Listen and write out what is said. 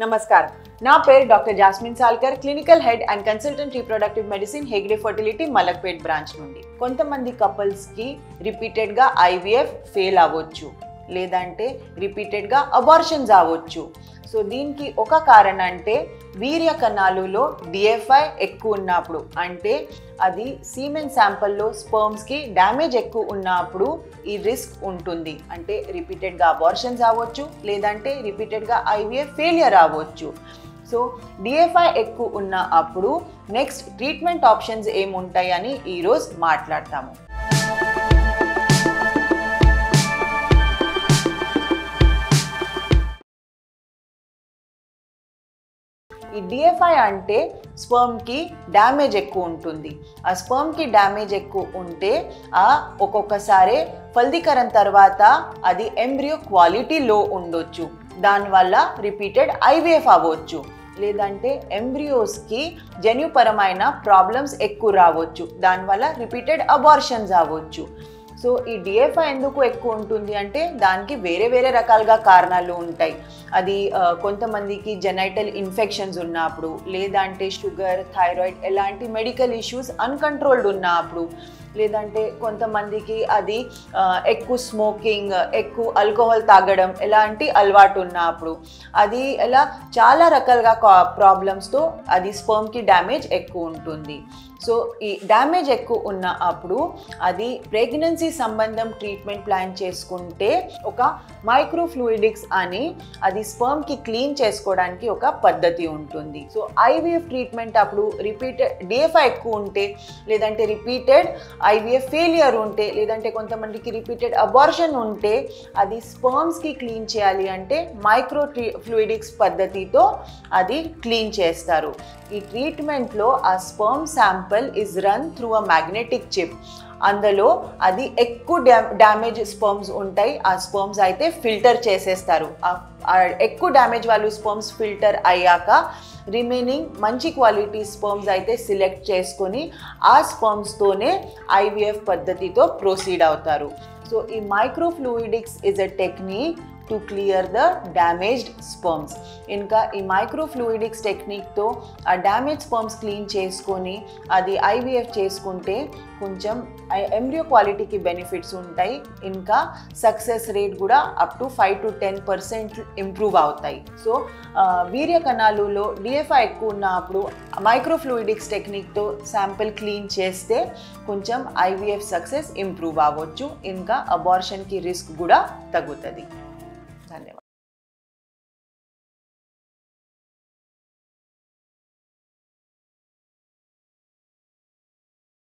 నమస్కారం. నా పేరు doctor Jasmine Salkar, clinical head and consultant reproductive medicine Hegde fertility Malakpet branch నుండి. కొంతమంది కపుల్స్కి రిపీటెడ్గా ఐవీఎఫ్ ఫెయిల్ అవ్వచ్చు, లేదంటే రిపీటెడ్గా అబార్షన్స్ అవ్వచ్చు. సో దీనికి ఒక కారణం అంటే వీర్య కణాలలో డిఎఫ్ఐ ఎక్కువ ఉన్నప్పుడు, అంటే అది సీమెన్ శాంపుల్లో స్పర్మ్స్కి డ్యామేజ్ ఎక్కువ ఉన్నప్పుడు ఈ రిస్క్ ఉంటుంది. అంటే రిపీటెడ్గా అబార్షన్స్ అవ్వచ్చు, లేదంటే రిపీటెడ్గా ఐవీఎఫ్ ఫెయిలియర్ అవ్వచ్చు. సో డిఎఫ్ఐ ఎక్కువ ఉన్న అప్పుడు నెక్స్ట్ ట్రీట్మెంట్ ఆప్షన్స్ ఏముంటాయని ఈరోజు మాట్లాడతాము. ఈ డిఎఫ్ఐ అంటే స్పర్మ్కి డ్యామేజ్ ఎక్కువ ఉంటుంది. ఆ స్పర్మ్కి డ్యామేజ్ ఎక్కువ ఉంటే ఒక్కొక్కసారి ఫలదీకరణ తర్వాత అది ఎంబ్రియో క్వాలిటీ లో ఉండొచ్చు. దానివల్ల రిపీటెడ్ ఐవీఎఫ్ అవ్వచ్చు, లేదంటే ఎంబ్రియోస్కి జన్యుపరమైన ప్రాబ్లమ్స్ ఎక్కువ రావచ్చు. దానివల్ల రిపీటెడ్ అబార్షన్స్ అవ్వచ్చు. సో ఈ డిఎఫ్ఐ ఎందుకు ఎక్కువ ఉంటుంది అంటే దానికి వేరే వేరే రకాలుగా కారణాలు ఉంటాయి. అది కొంతమందికి జెనైటల్ ఇన్ఫెక్షన్స్ ఉన్నప్పుడు, లేదంటే షుగర్, థైరాయిడ్ ఎలాంటి మెడికల్ ఇష్యూస్ అన్కంట్రోల్డ్ ఉన్నప్పుడు, లేదంటే కొంతమందికి అది ఎక్కువ స్మోకింగ్, ఎక్కువ ఆల్కహాల్ తాగడం ఎలాంటి అలవాటు ఉన్నప్పుడు, అది ఇలా చాలా రకాలుగా ప్రాబ్లమ్స్తో అది స్పర్మ్కి డ్యామేజ్ ఎక్కువ ఉంటుంది. సో ఈ డ్యామేజ్ ఎక్కువ ఉన్న అప్పుడు అది ప్రెగ్నెన్సీ సంబంధం ట్రీట్మెంట్ ప్లాన్ చేసుకుంటే ఒక మైక్రోఫ్లూయిడిక్స్ అని అది స్పర్మ్కి క్లీన్ చేసుకోవడానికి ఒక పద్ధతి ఉంటుంది. సో ఐవీఎఫ్ ట్రీట్మెంట్ అప్పుడు రిపీటెడ్ డిఎఫ్ఐ ఎక్కువ ఉంటే, లేదంటే రిపీటెడ్ ఐవీఎఫ్ ఫెయిలియర్ ఉంటే, లేదంటే కొంతమందికి రిపీటెడ్ అబార్షన్ ఉంటే అది స్పర్మ్స్కి క్లీన్ చేయాలి అంటే మైక్రోఫ్లూయిడిక్స్ పద్ధతితో అది క్లీన్ చేస్తారు. ఈ ట్రీట్మెంట్లో ఆ sperm sample is run through a magnetic chip. అందులో అది ఎక్కువ డ్యామేజ్ స్పర్మ్స్ ఉంటాయి. ఆ స్పర్మ్స్ అయితే ఫిల్టర్ చేసేస్తారు. ఎక్కువ డ్యామేజ్ వాళ్ళు స్పర్మ్స్ ఫిల్టర్ అయ్యాక రిమైనింగ్ మంచి క్వాలిటీ స్పర్మ్స్ అయితే సెలెక్ట్ చేసుకొని ఆ స్పర్మ్స్తోనే ఐవీఎఫ్ పద్ధతితో ప్రొసీడ్ అవుతారు. సో ఈ microfluidics is a technique to clear the damaged sperms. ఇంకా ఈ మైక్రోఫ్లూయిడిక్స్ టెక్నిక్తో ఆ డ్యామేజ్ స్పర్మ్స్ క్లీన్ చేసుకొని అది ఐవీఎఫ్ చేసుకుంటే కొంచెం ఎంబ్రియో క్వాలిటీకి బెనిఫిట్స్ ఉంటాయి. ఇంకా సక్సెస్ రేట్ కూడా అప్ టు 5 to 10% ఇంప్రూవ్ అవుతాయి. సో వీర్య కణాలలో డిఎఫ్ఐ ఎక్కువ ఉన్నప్పుడు మైక్రోఫ్లూయిడిక్స్ టెక్నిక్తో శాంపిల్ క్లీన్ చేస్తే కొంచెం ఐవీఎఫ్ సక్సెస్ ఇంప్రూవ్ అవ్వచ్చు. ఇంకా అబార్షన్కి రిస్క్ కూడా తగ్గుతుంది.